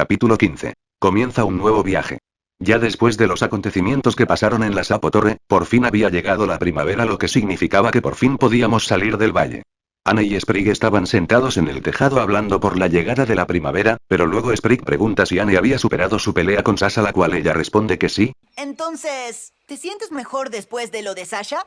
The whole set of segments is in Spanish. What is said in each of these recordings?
Capítulo 15. Comienza un nuevo viaje. Ya después de los acontecimientos que pasaron en la Sapo Torre, por fin había llegado la primavera, lo que significaba que por fin podíamos salir del valle. Anne y Sprig estaban sentados en el tejado hablando por la llegada de la primavera, pero luego Sprig pregunta si Anne había superado su pelea con Sasha, a la cual ella responde que sí. Entonces, ¿te sientes mejor después de lo de Sasha?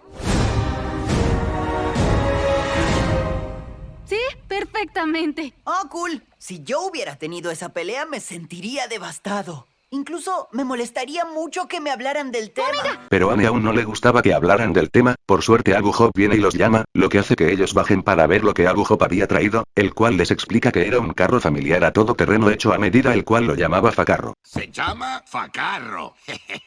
Sí, perfectamente. Oh, cool. Si yo hubiera tenido esa pelea, me sentiría devastado. Incluso me molestaría mucho que me hablaran del tema. Pero a Anne aún no le gustaba que hablaran del tema. Por suerte Abu Hop viene y los llama, lo que hace que ellos bajen para ver lo que Abu Hop había traído, el cual les explica que era un carro familiar a todo terreno hecho a medida, el cual lo llamaba Facarro. Se llama Facarro.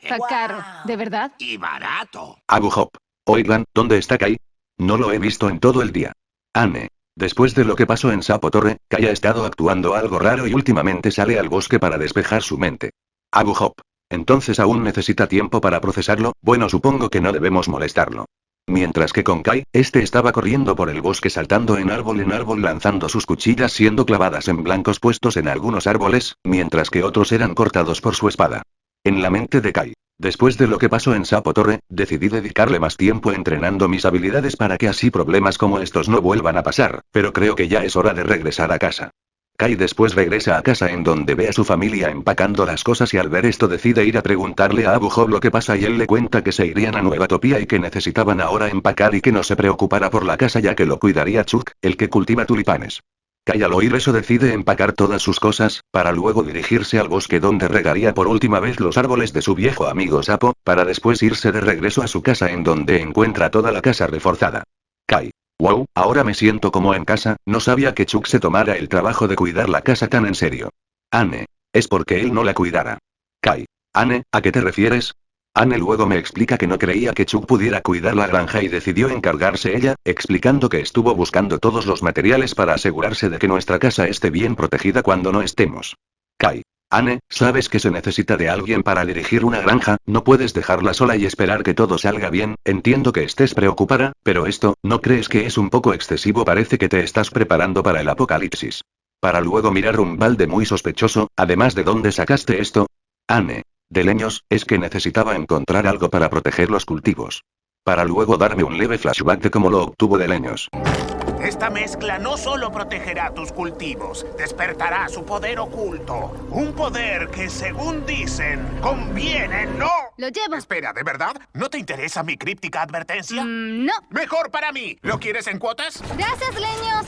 Facarro, Wow. ¿de verdad? Y barato. Abu Hop. Oigan, ¿dónde está Kai? No lo he visto en todo el día. Anne. Después de lo que pasó en Sapo Torre, Kai ha estado actuando algo raro y últimamente sale al bosque para despejar su mente. Abu Hop. Entonces aún necesita tiempo para procesarlo. Bueno, supongo que no debemos molestarlo. Mientras que con Kai, este estaba corriendo por el bosque saltando en árbol lanzando sus cuchillas siendo clavadas en blancos puestos en algunos árboles, mientras que otros eran cortados por su espada. En la mente de Kai. Después de lo que pasó en Sapo Torre, decidí dedicarle más tiempo entrenando mis habilidades para que así problemas como estos no vuelvan a pasar, pero creo que ya es hora de regresar a casa. Kai después regresa a casa en donde ve a su familia empacando las cosas y al ver esto decide ir a preguntarle a Abu Hop lo que pasa y él le cuenta que se irían a Nueva Topía y que necesitaban ahora empacar y que no se preocupara por la casa ya que lo cuidaría Chuck, el que cultiva tulipanes. Kai al oír eso decide empacar todas sus cosas, para luego dirigirse al bosque donde regaría por última vez los árboles de su viejo amigo Sapo, para después irse de regreso a su casa en donde encuentra toda la casa reforzada. Kai. Wow, ahora me siento como en casa, no sabía que Chuck se tomara el trabajo de cuidar la casa tan en serio. Anne. Es porque él no la cuidara. Kai. Anne, ¿a qué te refieres? Anne luego me explica que no creía que Chuck pudiera cuidar la granja y decidió encargarse ella, explicando que estuvo buscando todos los materiales para asegurarse de que nuestra casa esté bien protegida cuando no estemos. Kai. Anne, sabes que se necesita de alguien para dirigir una granja, no puedes dejarla sola y esperar que todo salga bien, entiendo que estés preocupada, pero esto, ¿no crees que es un poco excesivo? Parece que te estás preparando para el apocalipsis. Para luego mirar un balde muy sospechoso, además de dónde sacaste esto. Anne. De leños, es que necesitaba encontrar algo para proteger los cultivos. Para luego darme un leve flashback de cómo lo obtuvo de leños. Esta mezcla no solo protegerá tus cultivos, despertará su poder oculto. Un poder que, según dicen, conviene, ¿no? Lo llevo. Espera, ¿de verdad? ¿No te interesa mi críptica advertencia? No. Mejor para mí. ¿Lo quieres en cuotas? Gracias, leños.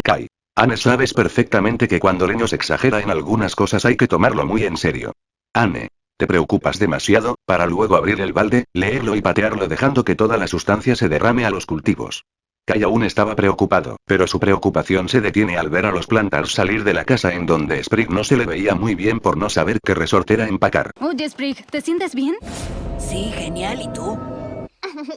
Kai. Anne, sabes perfectamente que cuando Leños exagera en algunas cosas hay que tomarlo muy en serio. Anne. Te preocupas demasiado, para luego abrir el balde, leerlo y patearlo dejando que toda la sustancia se derrame a los cultivos. Kai aún estaba preocupado, pero su preocupación se detiene al ver a los Plantars salir de la casa en donde Sprig no se le veía muy bien por no saber qué resortera empacar. Oye, Sprig, ¿te sientes bien? Sí, genial. ¿Y tú?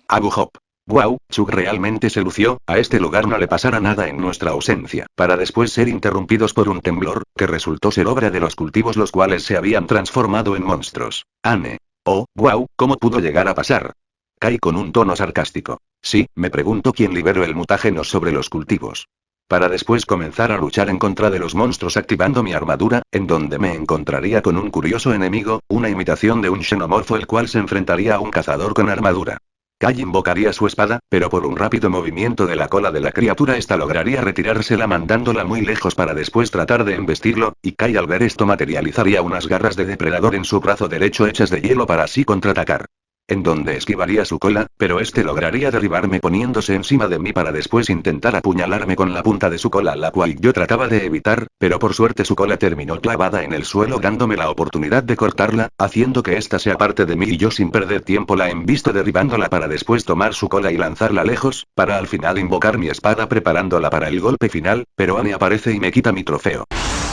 Abu Hop. Wow, Chuck realmente se lució, a este lugar no le pasará nada en nuestra ausencia, para después ser interrumpidos por un temblor, que resultó ser obra de los cultivos los cuales se habían transformado en monstruos. Anne. Oh, wow, ¿cómo pudo llegar a pasar? Kai con un tono sarcástico. Sí, me pregunto quién liberó el mutágeno sobre los cultivos. Para después comenzar a luchar en contra de los monstruos activando mi armadura, en donde me encontraría con un curioso enemigo, una imitación de un xenomorfo el cual se enfrentaría a un cazador con armadura. Kai invocaría su espada, pero por un rápido movimiento de la cola de la criatura esta lograría retirársela mandándola muy lejos para después tratar de embestirlo, y Kai al ver esto materializaría unas garras de depredador en su brazo derecho hechas de hielo para así contraatacar. En donde esquivaría su cola, pero este lograría derribarme poniéndose encima de mí para después intentar apuñalarme con la punta de su cola, la cual yo trataba de evitar, pero por suerte su cola terminó clavada en el suelo dándome la oportunidad de cortarla, haciendo que ésta sea parte de mí y yo sin perder tiempo la embisto derribándola para después tomar su cola y lanzarla lejos, para al final invocar mi espada preparándola para el golpe final, pero Anne aparece y me quita mi trofeo,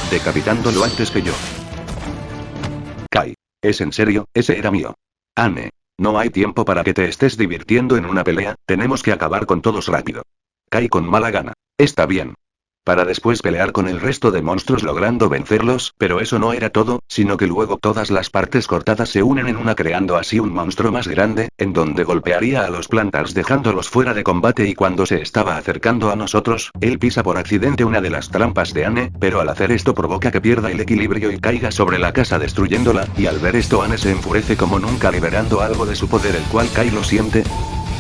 decapitándolo antes que yo. Kai. ¿Es en serio? Ese era mío. Anne. No hay tiempo para que te estés divirtiendo en una pelea, tenemos que acabar con todos rápido. Kai con mala gana. Está bien. para después pelear con el resto de monstruos logrando vencerlos, pero eso no era todo, sino que luego todas las partes cortadas se unen en una creando así un monstruo más grande, en donde golpearía a los Plantars dejándolos fuera de combate y cuando se estaba acercando a nosotros, él pisa por accidente una de las trampas de Anne, pero al hacer esto provoca que pierda el equilibrio y caiga sobre la casa destruyéndola, y al ver esto Anne se enfurece como nunca liberando algo de su poder el cual Kai lo siente.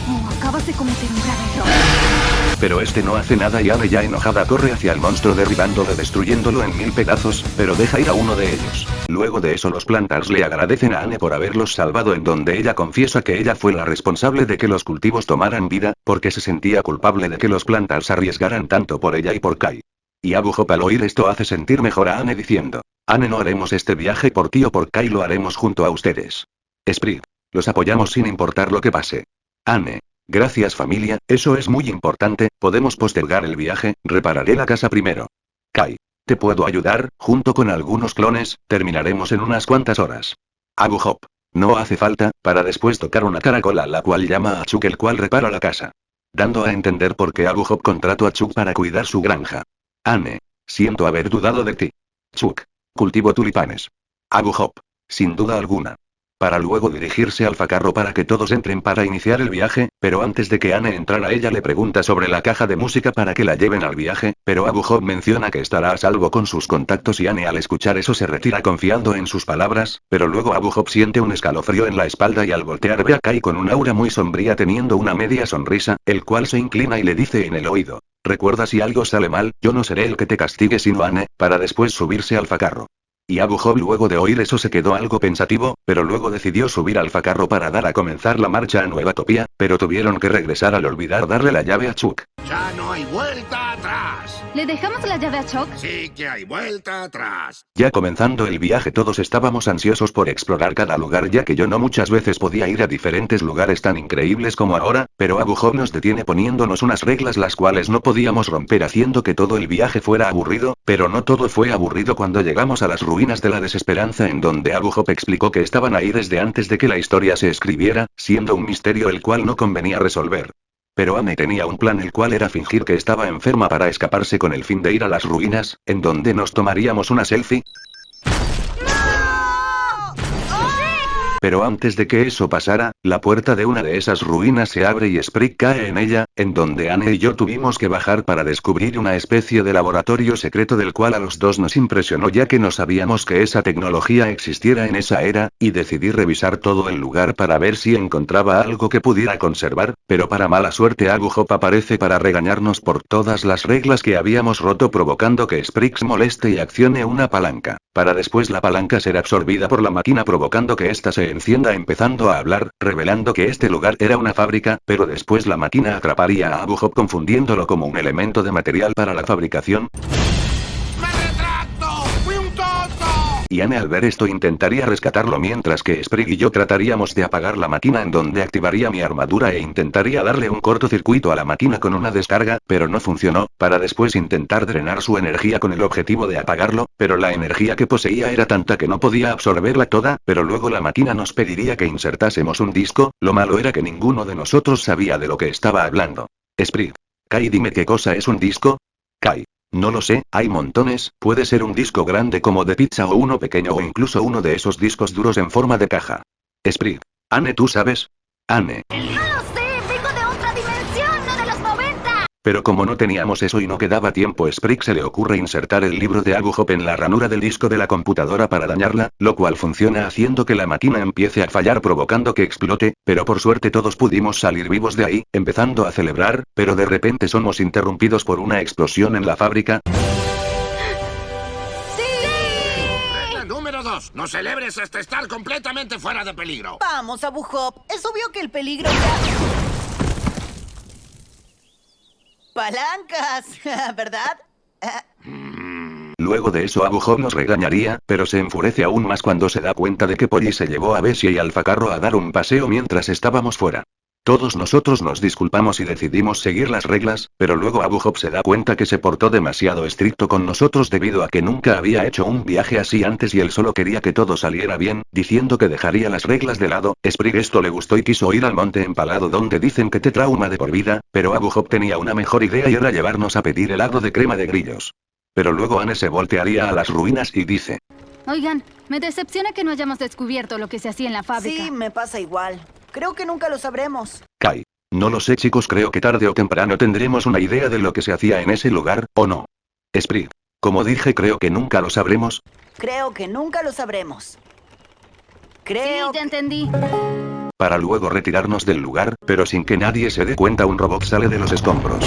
Oh, acabas de cometer un grave error. Pero este no hace nada y Anne ya enojada corre hacia el monstruo derribándolo destruyéndolo en 1000 pedazos, pero deja ir a uno de ellos. Luego de eso los Plantars le agradecen a Anne por haberlos salvado en donde ella confiesa que ella fue la responsable de que los cultivos tomaran vida, porque se sentía culpable de que los Plantars arriesgaran tanto por ella y por Kai. Y Abu Hop al oír esto hace sentir mejor a Anne diciendo, Anne, no haremos este viaje por ti o por Kai, lo haremos junto a ustedes. Sprig. Los apoyamos sin importar lo que pase. Anne. Gracias familia, eso es muy importante, podemos postergar el viaje, repararé la casa primero. Kai. ¿Te puedo ayudar? Junto con algunos clones, terminaremos en unas cuantas horas. Abu Hop. No hace falta, para después tocar una caracola la cual llama a Chuck el cual repara la casa. Dando a entender por qué Abu Hop contrató a Chuck para cuidar su granja. Anne. Siento haber dudado de ti. Chuck. Cultivo tulipanes. Abu Hop. Sin duda alguna. Para luego dirigirse al Facarro para que todos entren para iniciar el viaje, pero antes de que Anne entrara ella le pregunta sobre la caja de música para que la lleven al viaje, pero Abu Hop menciona que estará a salvo con sus contactos y Anne al escuchar eso se retira confiando en sus palabras, pero luego Abu Hop siente un escalofrío en la espalda y al voltear ve a Kai con un aura muy sombría teniendo una media sonrisa, el cual se inclina y le dice en el oído, recuerda si algo sale mal, yo no seré el que te castigue sino Anne, para después subirse al Facarro. Y Abu Hop luego de oír eso se quedó algo pensativo, pero luego decidió subir al Facarro para dar a comenzar la marcha a Nueva Topía, pero tuvieron que regresar al olvidar darle la llave a Chuck. ¡Ya no hay vuelta atrás! ¿Le dejamos la llave a Chuck? Sí que hay vuelta atrás. Ya comenzando el viaje todos estábamos ansiosos por explorar cada lugar ya que yo no muchas veces podía ir a diferentes lugares tan increíbles como ahora, pero Abu Hop nos detiene poniéndonos unas reglas las cuales no podíamos romper haciendo que todo el viaje fuera aburrido, pero no todo fue aburrido cuando llegamos a las ruinas de la desesperanza en donde Abu Hop explicó que estaban ahí desde antes de que la historia se escribiera, siendo un misterio el cual no convenía resolver. Pero Anne tenía un plan el cual era fingir que estaba enferma para escaparse con el fin de ir a las ruinas, en donde nos tomaríamos una selfie. Pero antes de que eso pasara, la puerta de una de esas ruinas se abre y Sprig cae en ella, en donde Anne y yo tuvimos que bajar para descubrir una especie de laboratorio secreto del cual a los dos nos impresionó ya que no sabíamos que esa tecnología existiera en esa era, y decidí revisar todo el lugar para ver si encontraba algo que pudiera conservar, pero para mala suerte Abu Hop aparece para regañarnos por todas las reglas que habíamos roto provocando que Sprig se moleste y accione una palanca, para después la palanca ser absorbida por la máquina provocando que ésta se encienda empezando a hablar, revelando que este lugar era una fábrica, pero después la máquina atraparía a Abu Hop confundiéndolo como un elemento de material para la fabricación. ¡Me retracto! ¡Fui un tonto! Y Anne al ver esto intentaría rescatarlo mientras que Sprig y yo trataríamos de apagar la máquina en donde activaría mi armadura e intentaría darle un cortocircuito a la máquina con una descarga, pero no funcionó, para después intentar drenar su energía con el objetivo de apagarlo, pero la energía que poseía era tanta que no podía absorberla toda, pero luego la máquina nos pediría que insertásemos un disco, lo malo era que ninguno de nosotros sabía de lo que estaba hablando. Sprig. Kai, dime qué cosa es un disco. Kai. No lo sé, hay montones, puede ser un disco grande como de pizza o uno pequeño o incluso uno de esos discos duros en forma de caja. Sprig. Anne, ¿tú sabes? Anne. ¡No lo sé! ¡Vengo de otra dimensión, no de los 90! Pero como no teníamos eso y no quedaba tiempo, Sprig se le ocurre insertar el libro de Abu Hop en la ranura del disco de la computadora para dañarla, lo cual funciona haciendo que la máquina empiece a fallar provocando que explote, pero por suerte todos pudimos salir vivos de ahí, empezando a celebrar, pero de repente somos interrumpidos por una explosión en la fábrica. Regla número 2. No celebres hasta estar completamente fuera de peligro. Vamos, Abu Hop. Es obvio que el peligro ya... Palancas, ¿verdad? Luego de eso Abu Hop nos regañaría, pero se enfurece aún más cuando se da cuenta de que Polly se llevó a Bessie y al Facarro a dar un paseo mientras estábamos fuera. Todos nosotros nos disculpamos y decidimos seguir las reglas, pero luego Abu Hop se da cuenta que se portó demasiado estricto con nosotros debido a que nunca había hecho un viaje así antes y él solo quería que todo saliera bien, diciendo que dejaría las reglas de lado. Sprig esto le gustó y quiso ir al monte empalado donde dicen que te trauma de por vida, pero Abu Hop tenía una mejor idea y era llevarnos a pedir helado de crema de grillos. Pero luego Anne se voltearía a las ruinas y dice: Oigan, me decepciona que no hayamos descubierto lo que se hacía en la fábrica. Sí, me pasa igual. Creo que nunca lo sabremos. Kai. No lo sé chicos, creo que tarde o temprano tendremos una idea de lo que se hacía en ese lugar, ¿o no? Sprig. Como dije, creo que nunca lo sabremos. Creo que nunca lo sabremos. Sí, Creo ya entendí. Para luego retirarnos del lugar, pero sin que nadie se dé cuenta, un robot sale de los escombros.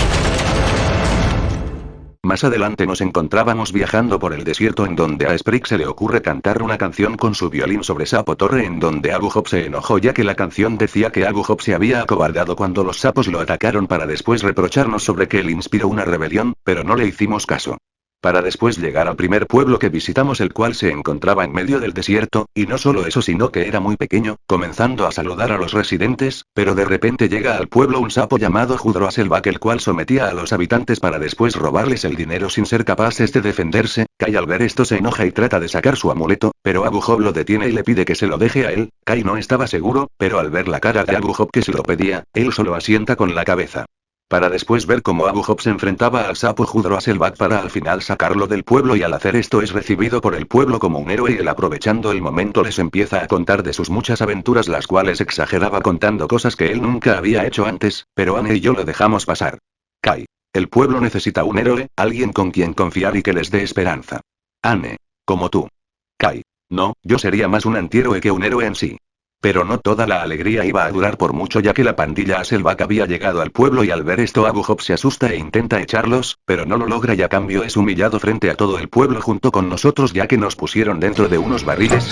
Más adelante nos encontrábamos viajando por el desierto en donde a Sprig se le ocurre cantar una canción con su violín sobre Sapo Torre en donde Abu Hop se enojó ya que la canción decía que Abu Hop se había acobardado cuando los sapos lo atacaron para después reprocharnos sobre que él inspiró una rebelión, pero no le hicimos caso. Para después llegar al primer pueblo que visitamos, el cual se encontraba en medio del desierto, y no solo eso sino que era muy pequeño, comenzando a saludar a los residentes, pero de repente llega al pueblo un sapo llamado Judroaselbak el cual sometía a los habitantes para después robarles el dinero sin ser capaces de defenderse. Kai al ver esto se enoja y trata de sacar su amuleto, pero Abu Hop lo detiene y le pide que se lo deje a él. Kai no estaba seguro, pero al ver la cara de Abu Hop que se lo pedía, él solo asienta con la cabeza. Para después ver cómo Abu Hop se enfrentaba al sapo Judroaselbak para al final sacarlo del pueblo y al hacer esto es recibido por el pueblo como un héroe y él aprovechando el momento les empieza a contar de sus muchas aventuras las cuales exageraba contando cosas que él nunca había hecho antes, pero Anne y yo lo dejamos pasar. Kai. El pueblo necesita un héroe, alguien con quien confiar y que les dé esperanza. Anne. Como tú. Kai. No, yo sería más un antihéroe que un héroe en sí. Pero no toda la alegría iba a durar por mucho ya que la pandilla Aselbak había llegado al pueblo y al ver esto Abu Hop se asusta e intenta echarlos, pero no lo logra y a cambio es humillado frente a todo el pueblo junto con nosotros ya que nos pusieron dentro de unos barriles.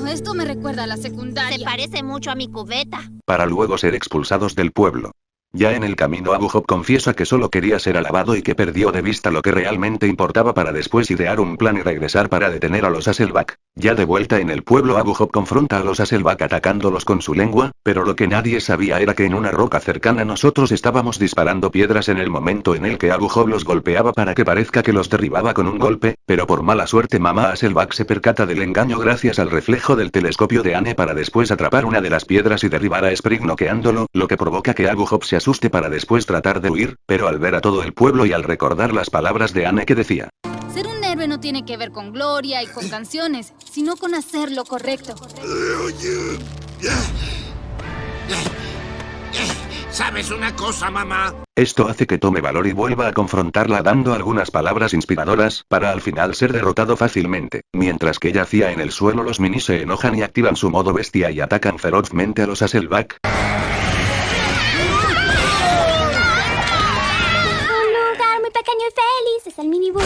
Esto me recuerda a la secundaria. Se parece mucho a mi cubeta. Para luego ser expulsados del pueblo. Ya en el camino Abu Hop confiesa que solo quería ser alabado y que perdió de vista lo que realmente importaba para después idear un plan y regresar para detener a los Aselbak. Ya de vuelta en el pueblo Abu Hop confronta a los Aselbak atacándolos con su lengua, pero lo que nadie sabía era que en una roca cercana a nosotros estábamos disparando piedras en el momento en el que Abu Hop los golpeaba para que parezca que los derribaba con un golpe, pero por mala suerte mamá Aselbak se percata del engaño gracias al reflejo del telescopio de Anne para después atrapar una de las piedras y derribar a Sprig noqueándolo, lo que provoca que Abu Hop se asuste para después tratar de huir, pero al ver a todo el pueblo y al recordar las palabras de Anne que decía: Ser un héroe no tiene que ver con gloria y con canciones, sino con hacer lo correcto. ¿Sabes una cosa, mamá? Esto hace que tome valor y vuelva a confrontarla dando algunas palabras inspiradoras, para al final ser derrotado fácilmente. Mientras que yacía en el suelo los minis se enojan y activan su modo bestia y atacan ferozmente a los Aselbak. Pequeño y feliz es el minibús.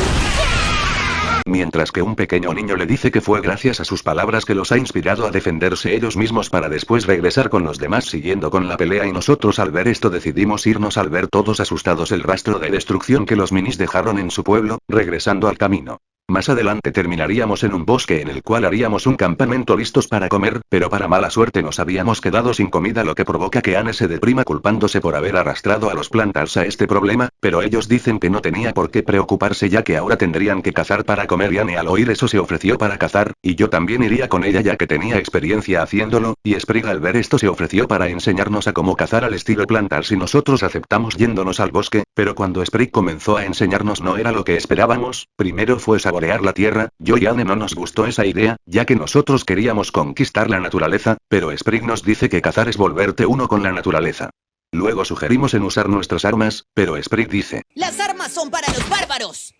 Mientras que un pequeño niño le dice que fue gracias a sus palabras que los ha inspirado a defenderse ellos mismos para después regresar con los demás siguiendo con la pelea y nosotros al ver esto decidimos irnos al ver todos asustados el rastro de destrucción que los minis dejaron en su pueblo, regresando al camino. Más adelante terminaríamos en un bosque en el cual haríamos un campamento listos para comer, pero para mala suerte nos habíamos quedado sin comida lo que provoca que Anne se deprima culpándose por haber arrastrado a los plantas a este problema, pero ellos dicen que no tenía por qué preocuparse ya que ahora tendrían que cazar para comer y Anne al oír eso se ofreció para cazar, y yo también iría con ella ya que tenía experiencia haciéndolo, y Sprig al ver esto se ofreció para enseñarnos a cómo cazar al estilo plantas y nosotros aceptamos yéndonos al bosque, pero cuando Sprig comenzó a enseñarnos no era lo que esperábamos, primero fue saborear la tierra, yo y Anne no nos gustó esa idea, ya que nosotros queríamos conquistar la naturaleza, pero Sprig nos dice que cazar es volverte uno con la naturaleza. Luego sugerimos en usar nuestras armas, pero Sprig dice: ¡Las armas son para los bárbaros!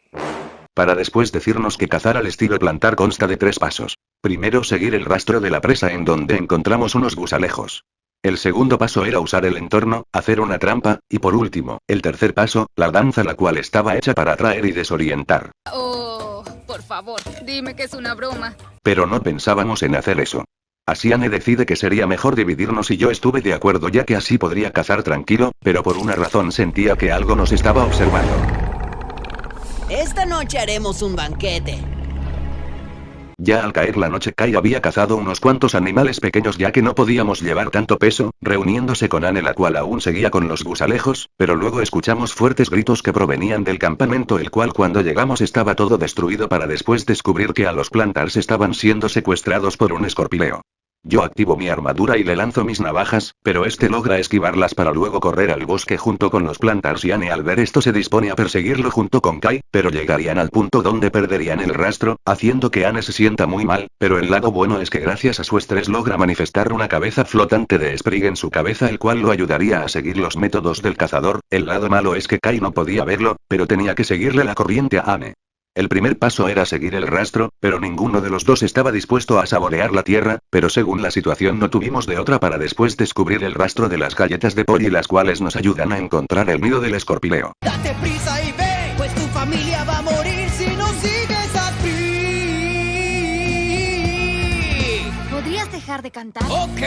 Para después decirnos que cazar al estilo plantar consta de 3 pasos. Primero seguir el rastro de la presa en donde encontramos unos gusalejos. El segundo paso era usar el entorno, hacer una trampa, y por último, el tercer paso, la danza la cual estaba hecha para atraer y desorientar. Oh, por favor, dime que es una broma. Pero no pensábamos en hacer eso. Así Anne decide que sería mejor dividirnos y yo estuve de acuerdo ya que así podría cazar tranquilo, pero por una razón sentía que algo nos estaba observando. Esta noche haremos un banquete. Ya al caer la noche, Kai había cazado unos cuantos animales pequeños ya que no podíamos llevar tanto peso, reuniéndose con Anne, la cual aún seguía con los gusalejos, pero luego escuchamos fuertes gritos que provenían del campamento, el cual cuando llegamos estaba todo destruido, para después descubrir que a los Plantars estaban siendo secuestrados por un escorpileo. Yo activo mi armadura y le lanzo mis navajas, pero este logra esquivarlas para luego correr al bosque junto con los Plantars, y Anne al ver esto se dispone a perseguirlo junto con Kai, pero llegarían al punto donde perderían el rastro, haciendo que Anne se sienta muy mal, pero el lado bueno es que gracias a su estrés logra manifestar una cabeza flotante de Sprig en su cabeza, el cual lo ayudaría a seguir los métodos del cazador. El lado malo es que Kai no podía verlo, pero tenía que seguirle la corriente a Anne. El primer paso era seguir el rastro, pero ninguno de los dos estaba dispuesto a saborear la tierra, pero según la situación no tuvimos de otra para después descubrir el rastro de las galletas de Polly, las cuales nos ayudan a encontrar el nido del escorpileo. Date prisa y ve, pues tu familia va a morir si no sigues a Sprig. ¿Podrías dejar de cantar? Ok.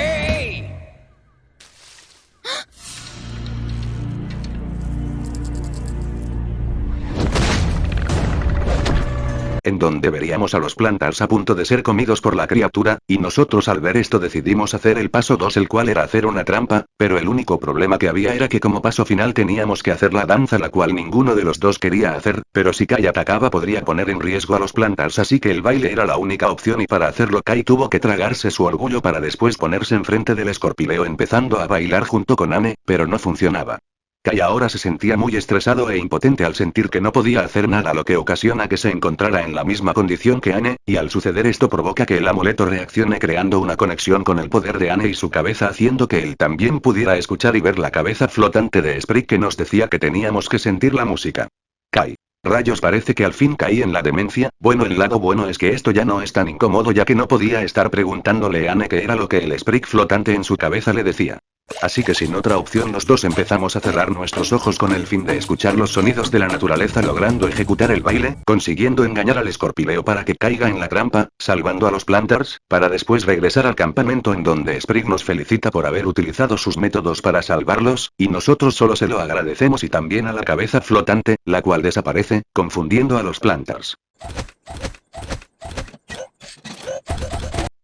En donde veríamos a los Plantars a punto de ser comidos por la criatura, y nosotros al ver esto decidimos hacer el paso 2, el cual era hacer una trampa, pero el único problema que había era que como paso final teníamos que hacer la danza, la cual ninguno de los dos quería hacer, pero si Kai atacaba podría poner en riesgo a los Plantars, así que el baile era la única opción, y para hacerlo Kai tuvo que tragarse su orgullo para después ponerse enfrente del escorpileo empezando a bailar junto con Anne, pero no funcionaba. Kai ahora se sentía muy estresado e impotente al sentir que no podía hacer nada, lo que ocasiona que se encontrara en la misma condición que Anne, y al suceder esto provoca que el amuleto reaccione creando una conexión con el poder de Anne y su cabeza, haciendo que él también pudiera escuchar y ver la cabeza flotante de Sprig que nos decía que teníamos que sentir la música. Kai. Rayos, parece que al fin caí en la demencia. Bueno, el lado bueno es que esto ya no es tan incómodo ya que no podía estar preguntándole a Anne qué era lo que el Sprig flotante en su cabeza le decía. Así que sin otra opción los dos empezamos a cerrar nuestros ojos con el fin de escuchar los sonidos de la naturaleza, logrando ejecutar el baile, consiguiendo engañar al escorpileo para que caiga en la trampa, salvando a los Plantars, para después regresar al campamento en donde Sprig nos felicita por haber utilizado sus métodos para salvarlos, y nosotros solo se lo agradecemos, y también a la cabeza flotante, la cual desaparece, confundiendo a los Plantars.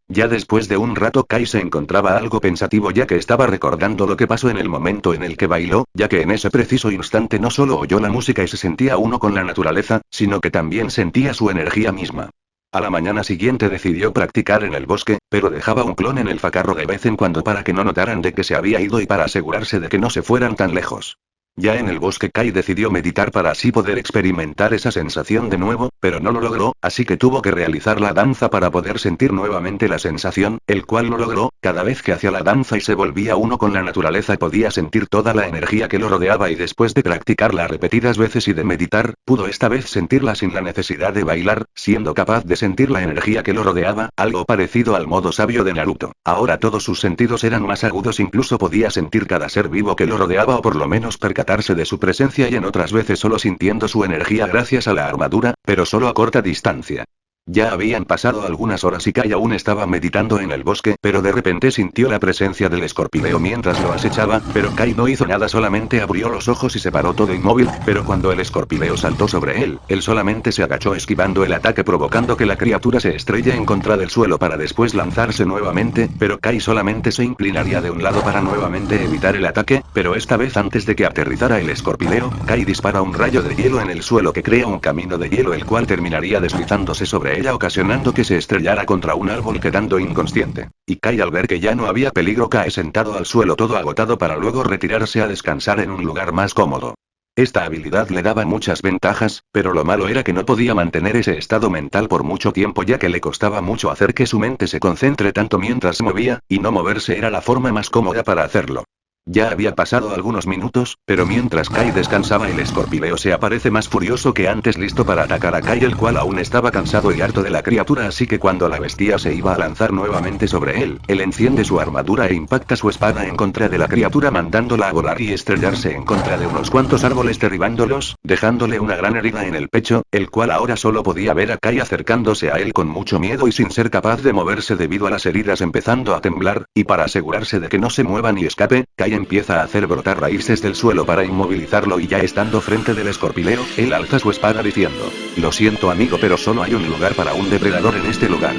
Ya después de un rato Kai se encontraba algo pensativo ya que estaba recordando lo que pasó en el momento en el que bailó, ya que en ese preciso instante no solo oyó la música y se sentía uno con la naturaleza, sino que también sentía su energía misma. A la mañana siguiente decidió practicar en el bosque, pero dejaba un clon en el facarro de vez en cuando para que no notaran de que se había ido y para asegurarse de que no se fueran tan lejos. Ya en el bosque Kai decidió meditar para así poder experimentar esa sensación de nuevo, pero no lo logró, así que tuvo que realizar la danza para poder sentir nuevamente la sensación, el cual lo logró. Cada vez que hacía la danza y se volvía uno con la naturaleza podía sentir toda la energía que lo rodeaba, y después de practicarla repetidas veces y de meditar, pudo esta vez sentirla sin la necesidad de bailar, siendo capaz de sentir la energía que lo rodeaba, algo parecido al modo sabio de Naruto. Ahora todos sus sentidos eran más agudos, incluso podía sentir cada ser vivo que lo rodeaba o por lo menos percatarse de su presencia, y en otras veces solo sintiendo su energía gracias a la armadura, pero solo a corta distancia. Ya habían pasado algunas horas y Kai aún estaba meditando en el bosque, pero de repente sintió la presencia del escorpileo mientras lo acechaba, pero Kai no hizo nada, solamente abrió los ojos y se paró todo inmóvil, pero cuando el escorpileo saltó sobre él solamente se agachó esquivando el ataque, provocando que la criatura se estrelle en contra del suelo para después lanzarse nuevamente, pero Kai solamente se inclinaría de un lado para nuevamente evitar el ataque, pero esta vez antes de que aterrizara el escorpileo, Kai dispara un rayo de hielo en el suelo que crea un camino de hielo, el cual terminaría deslizándose sobre ella ocasionando que se estrellara contra un árbol quedando inconsciente. Y Kai al ver que ya no había peligro cae sentado al suelo todo agotado para luego retirarse a descansar en un lugar más cómodo. Esta habilidad le daba muchas ventajas, pero lo malo era que no podía mantener ese estado mental por mucho tiempo ya que le costaba mucho hacer que su mente se concentre tanto mientras se movía, y no moverse era la forma más cómoda para hacerlo. Ya había pasado algunos minutos, pero mientras Kai descansaba el escorpileo se aparece más furioso que antes, listo para atacar a Kai, el cual aún estaba cansado y harto de la criatura, así que cuando la bestia se iba a lanzar nuevamente sobre él enciende su armadura e impacta su espada en contra de la criatura mandándola a volar y estrellarse en contra de unos cuantos árboles derribándolos, dejándole una gran herida en el pecho, el cual ahora solo podía ver a Kai acercándose a él con mucho miedo y sin ser capaz de moverse debido a las heridas empezando a temblar, y para asegurarse de que no se mueva ni escape, Kai Kai empieza a hacer brotar raíces del suelo para inmovilizarlo y ya estando frente del escorpileo, él alza su espada diciendo: lo siento amigo, pero solo hay un lugar para un depredador en este lugar.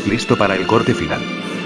Listo para el corte final.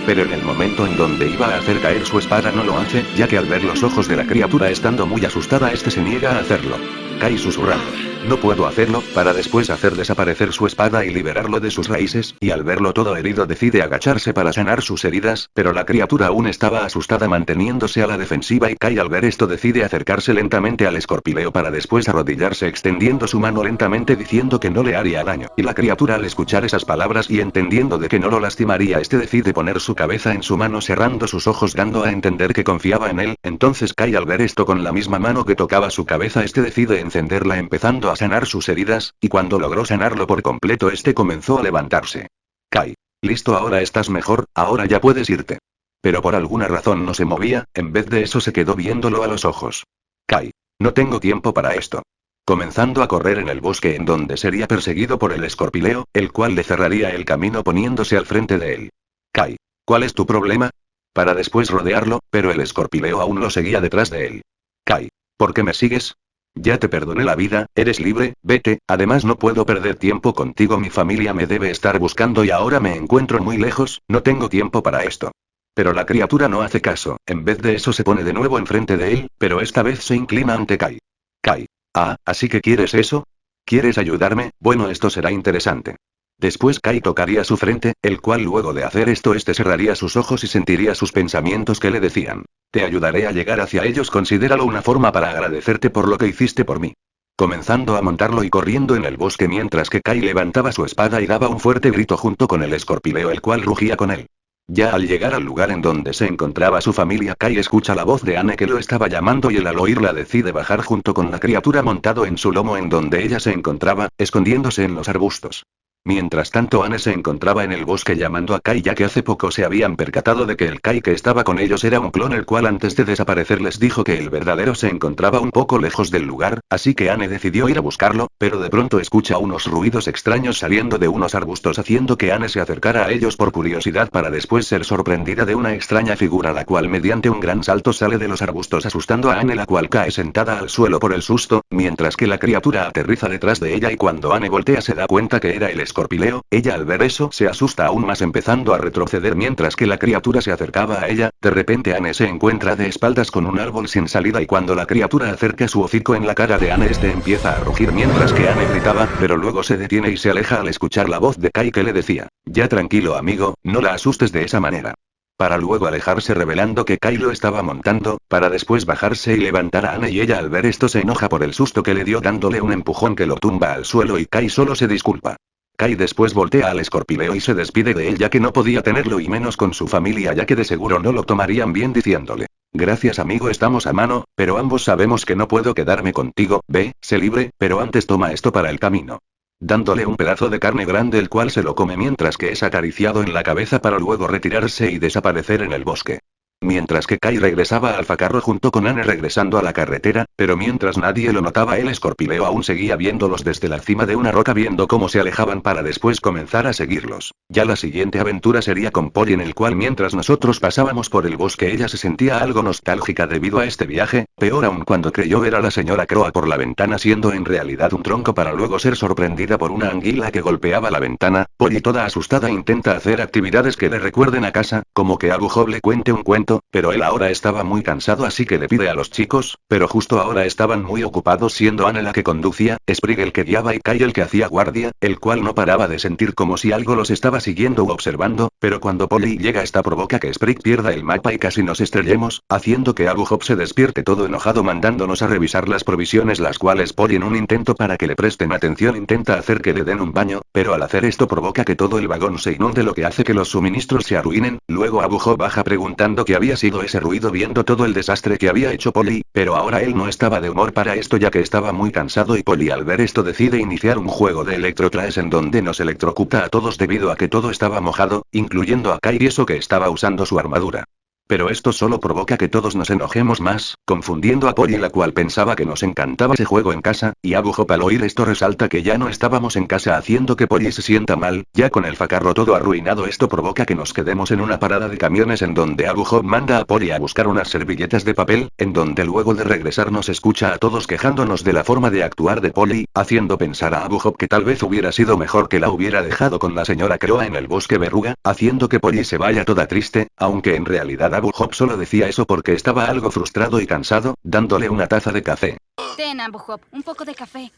Pero en el momento en donde iba a hacer caer su espada no lo hace, ya que al ver los ojos de la criatura estando muy asustada este se niega a hacerlo. Kai susurrando: no puedo hacerlo, para después hacer desaparecer su espada y liberarlo de sus raíces, y al verlo todo herido decide agacharse para sanar sus heridas, pero la criatura aún estaba asustada manteniéndose a la defensiva y Kai al ver esto decide acercarse lentamente al escorpileo para después arrodillarse extendiendo su mano lentamente diciendo que no le haría daño, y la criatura al escuchar esas palabras y entendiendo de que no lo lastimaría este decide poner su cabeza en su mano cerrando sus ojos dando a entender que confiaba en él, entonces Kai al ver esto con la misma mano que tocaba su cabeza este decide encenderla empezando a sanar sus heridas, y cuando logró sanarlo por completo este comenzó a levantarse. Kai. Listo, ahora estás mejor, ahora ya puedes irte. Pero por alguna razón no se movía, en vez de eso se quedó viéndolo a los ojos. Kai. No tengo tiempo para esto. Comenzando a correr en el bosque en donde sería perseguido por el escorpileo, el cual le cerraría el camino poniéndose al frente de él. Kai. ¿Cuál es tu problema? Para después rodearlo, pero el escorpileo aún lo seguía detrás de él. Kai. ¿Por qué me sigues? Ya te perdoné la vida, eres libre, vete, además no puedo perder tiempo contigo, mi familia me debe estar buscando y ahora me encuentro muy lejos, no tengo tiempo para esto. Pero la criatura no hace caso, en vez de eso se pone de nuevo enfrente de él, pero esta vez se inclina ante Kai. Kai. Ah, ¿así que quieres eso? ¿Quieres ayudarme? Bueno, esto será interesante. Después Kai tocaría su frente, el cual luego de hacer esto este cerraría sus ojos y sentiría sus pensamientos que le decían: te ayudaré a llegar hacia ellos, considéralo una forma para agradecerte por lo que hiciste por mí. Comenzando a montarlo y corriendo en el bosque mientras que Kai levantaba su espada y daba un fuerte grito junto con el escorpileo el cual rugía con él. Ya al llegar al lugar en donde se encontraba su familia Kai escucha la voz de Anne que lo estaba llamando y él al oírla decide bajar junto con la criatura montado en su lomo en donde ella se encontraba, escondiéndose en los arbustos. Mientras tanto Anne se encontraba en el bosque llamando a Kai ya que hace poco se habían percatado de que el Kai que estaba con ellos era un clon el cual antes de desaparecer les dijo que el verdadero se encontraba un poco lejos del lugar, así que Anne decidió ir a buscarlo, pero de pronto escucha unos ruidos extraños saliendo de unos arbustos haciendo que Anne se acercara a ellos por curiosidad para después ser sorprendida de una extraña figura la cual mediante un gran salto sale de los arbustos asustando a Anne la cual cae sentada al suelo por el susto, mientras que la criatura aterriza detrás de ella y cuando Anne voltea se da cuenta que era el escorpileo, ella al ver eso se asusta aún más empezando a retroceder mientras que la criatura se acercaba a ella, de repente Anne se encuentra de espaldas con un árbol sin salida y cuando la criatura acerca su hocico en la cara de Anne este empieza a rugir mientras que Anne gritaba, pero luego se detiene y se aleja al escuchar la voz de Kai que le decía: ya tranquilo amigo, no la asustes de esa manera. Para luego alejarse revelando que Kai lo estaba montando, para después bajarse y levantar a Anne y ella al ver esto se enoja por el susto que le dio dándole un empujón que lo tumba al suelo y Kai solo se disculpa. Kai después voltea al escorpileo y se despide de él ya que no podía tenerlo y menos con su familia ya que de seguro no lo tomarían bien diciéndole: gracias amigo, estamos a mano, pero ambos sabemos que no puedo quedarme contigo, ve, sé libre, pero antes toma esto para el camino. Dándole un pedazo de carne grande el cual se lo come mientras que es acariciado en la cabeza para luego retirarse y desaparecer en el bosque. Mientras que Kai regresaba al Facarro junto con Anne regresando a la carretera, pero mientras nadie lo notaba el escorpileo aún seguía viéndolos desde la cima de una roca viendo cómo se alejaban para después comenzar a seguirlos. Ya la siguiente aventura sería con Polly en el cual mientras nosotros pasábamos por el bosque ella se sentía algo nostálgica debido a este viaje, peor aún cuando creyó ver a la señora Croa por la ventana siendo en realidad un tronco para luego ser sorprendida por una anguila que golpeaba la ventana. Polly toda asustada intenta hacer actividades que le recuerden a casa, como que Abu Job le cuente un cuento, pero él ahora estaba muy cansado así que le pide a los chicos, pero justo ahora estaban muy ocupados siendo Anne la que conducía, Sprig el que guiaba y Kai el que hacía guardia, el cual no paraba de sentir como si algo los estaba siguiendo u observando, pero cuando Polly llega esta provoca que Sprig pierda el mapa y casi nos estrellemos, haciendo que Abu Job se despierte todo enojado mandándonos a revisar las provisiones las cuales Polly en un intento para que le presten atención intenta hacer que le den un baño, pero al hacer esto provoca que todo el vagón se inunde lo que hace que los suministros se arruinen, luego Abu Job baja preguntando qué había sido ese ruido viendo todo el desastre que había hecho Polly, pero ahora él no estaba de humor para esto ya que estaba muy cansado y Polly al ver esto decide iniciar un juego de electrotraes en donde nos electrocuta a todos debido a que todo estaba mojado, incluyendo a Kai y eso que estaba usando su armadura. Pero esto solo provoca que todos nos enojemos más, confundiendo a Polly, la cual pensaba que nos encantaba ese juego en casa, y Abu Hop al oír esto resalta que ya no estábamos en casa, haciendo que Polly se sienta mal, ya con el facarro todo arruinado. Esto provoca que nos quedemos en una parada de camiones en donde Abu Hop manda a Polly a buscar unas servilletas de papel, en donde luego de regresar nos escucha a todos quejándonos de la forma de actuar de Polly, haciendo pensar a Abu Hop que tal vez hubiera sido mejor que la hubiera dejado con la señora Croa en el bosque verruga, haciendo que Polly se vaya toda triste, aunque en realidad Abu Hop solo decía eso porque estaba algo frustrado y cansado, dándole una taza de café. Ten, Abu Hop, un poco de café.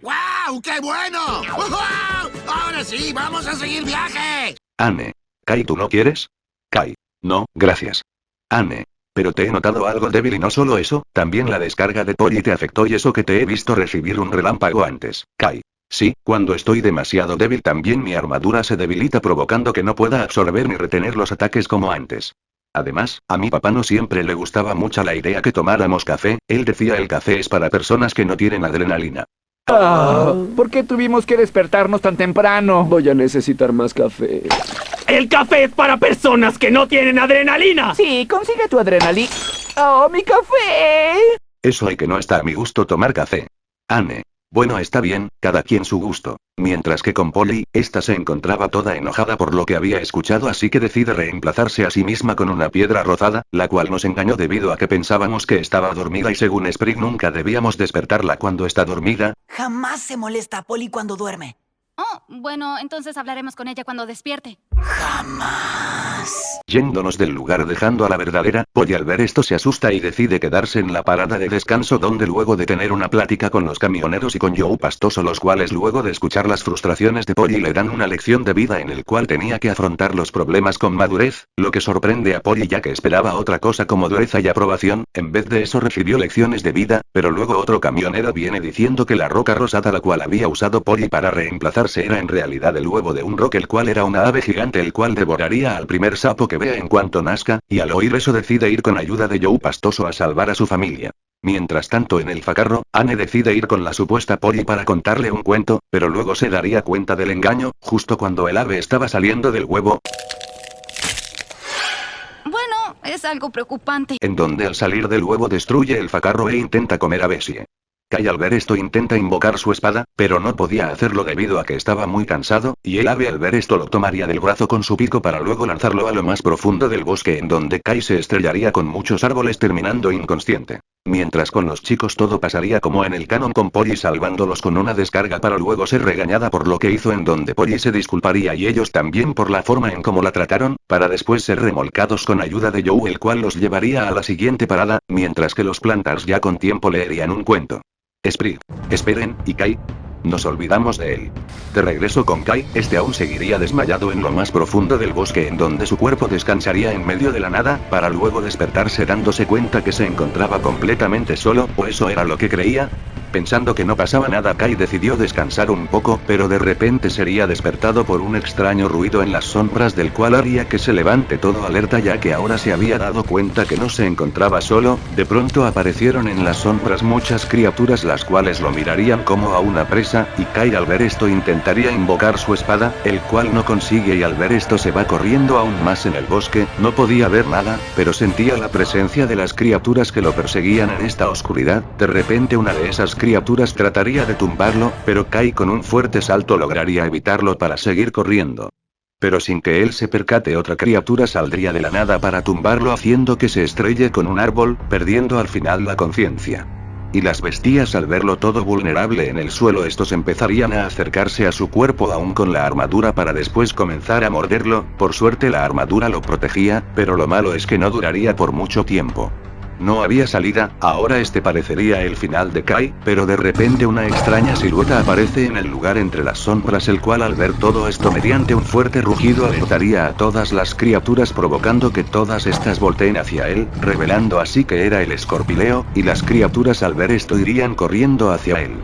¡Guau! ¡Qué bueno! ¡Guau! ¡Ahora sí, vamos a seguir viaje! Anne. Kai, ¿tú no quieres? Kai. No, gracias. Anne. Pero te he notado algo débil y no solo eso, también la descarga de Polly te afectó y eso que te he visto recibir un relámpago antes. Kai. Sí, cuando estoy demasiado débil también mi armadura se debilita provocando que no pueda absorber ni retener los ataques como antes. Además, a mi papá no siempre le gustaba mucho la idea que tomáramos café, él decía el café es para personas que no tienen adrenalina. ¿Por qué tuvimos que despertarnos tan temprano? Voy a necesitar más café. ¡El café es para personas que no tienen adrenalina! Sí, consigue tu adrenalina. ¡Oh, mi café! Eso hay que no está a mi gusto tomar café. Anne. Bueno, está bien, cada quien su gusto. Mientras que con Polly, esta se encontraba toda enojada por lo que había escuchado, así que decide reemplazarse a sí misma con una piedra rozada, la cual nos engañó debido a que pensábamos que estaba dormida y según Sprig nunca debíamos despertarla cuando está dormida. Jamás se molesta a Polly cuando duerme. Oh, bueno, entonces hablaremos con ella cuando despierte. Jamás. Yéndonos del lugar dejando a la verdadera, Polly al ver esto se asusta y decide quedarse en la parada de descanso donde luego de tener una plática con los camioneros y con Joe Pastoso, los cuales luego de escuchar las frustraciones de Polly le dan una lección de vida en el cual tenía que afrontar los problemas con madurez, lo que sorprende a Polly ya que esperaba otra cosa como dureza y aprobación, en vez de eso recibió lecciones de vida, pero luego otro camionero viene diciendo que la roca rosada la cual había usado Polly para reemplazarse era en realidad el huevo de un rock el cual era una ave gigante el cual devoraría al primer sapo que vea en cuanto nazca, y al oír eso decide ir con ayuda de Joe Pastoso a salvar a su familia. Mientras tanto en el facarro, Anne decide ir con la supuesta Polly para contarle un cuento, pero luego se daría cuenta del engaño, justo cuando el ave estaba saliendo del huevo. Bueno, es algo preocupante. En donde al salir del huevo destruye el facarro e intenta comer a Bessie. Kai al ver esto intenta invocar su espada, pero no podía hacerlo debido a que estaba muy cansado, y el ave al ver esto lo tomaría del brazo con su pico para luego lanzarlo a lo más profundo del bosque en donde Kai se estrellaría con muchos árboles terminando inconsciente. Mientras con los chicos todo pasaría como en el canon con Polly salvándolos con una descarga para luego ser regañada por lo que hizo en donde Polly se disculparía y ellos también por la forma en cómo la trataron, para después ser remolcados con ayuda de Joe el cual los llevaría a la siguiente parada, mientras que los Plantars ya con tiempo leerían un cuento. Sprig. Esperen, ¿y Kai? Nos olvidamos de él. De regreso con Kai, este aún seguiría desmayado en lo más profundo del bosque en donde su cuerpo descansaría en medio de la nada, para luego despertarse dándose cuenta que se encontraba completamente solo, o eso era lo que creía. Pensando que no pasaba nada, Kai decidió descansar un poco, pero de repente sería despertado por un extraño ruido en las sombras del cual haría que se levante todo alerta ya que ahora se había dado cuenta que no se encontraba solo. De pronto aparecieron en las sombras muchas criaturas las cuales lo mirarían como a una presa, y Kai al ver esto intentaría invocar su espada, el cual no consigue y al ver esto se va corriendo aún más en el bosque. No podía ver nada, pero sentía la presencia de las criaturas que lo perseguían en esta oscuridad. De repente una de esas criaturas trataría de tumbarlo, pero Kai con un fuerte salto lograría evitarlo para seguir corriendo. Pero sin que él se percate otra criatura saldría de la nada para tumbarlo haciendo que se estrelle con un árbol, perdiendo al final la conciencia. Y las bestias al verlo todo vulnerable en el suelo estos empezarían a acercarse a su cuerpo aún con la armadura para después comenzar a morderlo. Por suerte la armadura lo protegía, pero lo malo es que no duraría por mucho tiempo. No había salida, ahora este parecería el final de Kai, pero de repente una extraña silueta aparece en el lugar entre las sombras el cual al ver todo esto mediante un fuerte rugido alertaría a todas las criaturas provocando que todas estas volteen hacia él, revelando así que era el Escorpileo, y las criaturas al ver esto irían corriendo hacia él.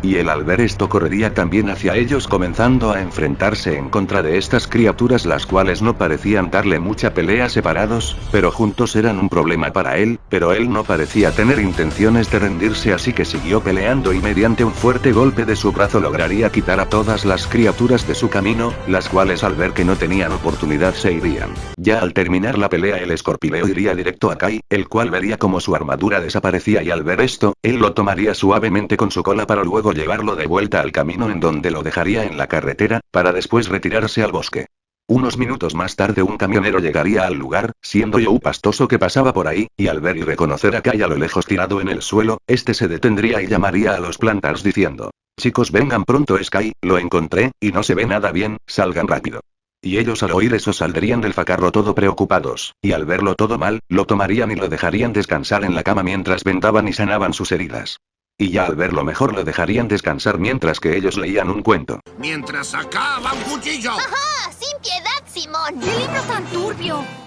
Y él al ver esto correría también hacia ellos comenzando a enfrentarse en contra de estas criaturas, las cuales no parecían darle mucha pelea separados, pero juntos eran un problema para él, pero él no parecía tener intenciones de rendirse, así que siguió peleando y mediante un fuerte golpe de su brazo lograría quitar a todas las criaturas de su camino, las cuales al ver que no tenían oportunidad se irían. Ya al terminar la pelea el escorpileo iría directo a Kai, el cual vería como su armadura desaparecía y al ver esto, él lo tomaría suavemente con su cola para luego llevarlo de vuelta al camino en donde lo dejaría en la carretera, para después retirarse al bosque. Unos minutos más tarde un camionero llegaría al lugar, siendo Joe pastoso que pasaba por ahí, y al ver y reconocer a Kai a lo lejos tirado en el suelo, este se detendría y llamaría a los Plantars diciendo: chicos vengan pronto, es Kai, lo encontré, y no se ve nada bien, salgan rápido. Y ellos al oír eso saldrían del facarro todo preocupados, y al verlo todo mal, lo tomarían y lo dejarían descansar en la cama mientras vendaban y sanaban sus heridas. Y ya al verlo mejor lo dejarían descansar mientras que ellos leían un cuento. Mientras sacaba un cuchillo. ¡Ajá! ¡Sin piedad, Simón! ¡Qué libro tan turbio!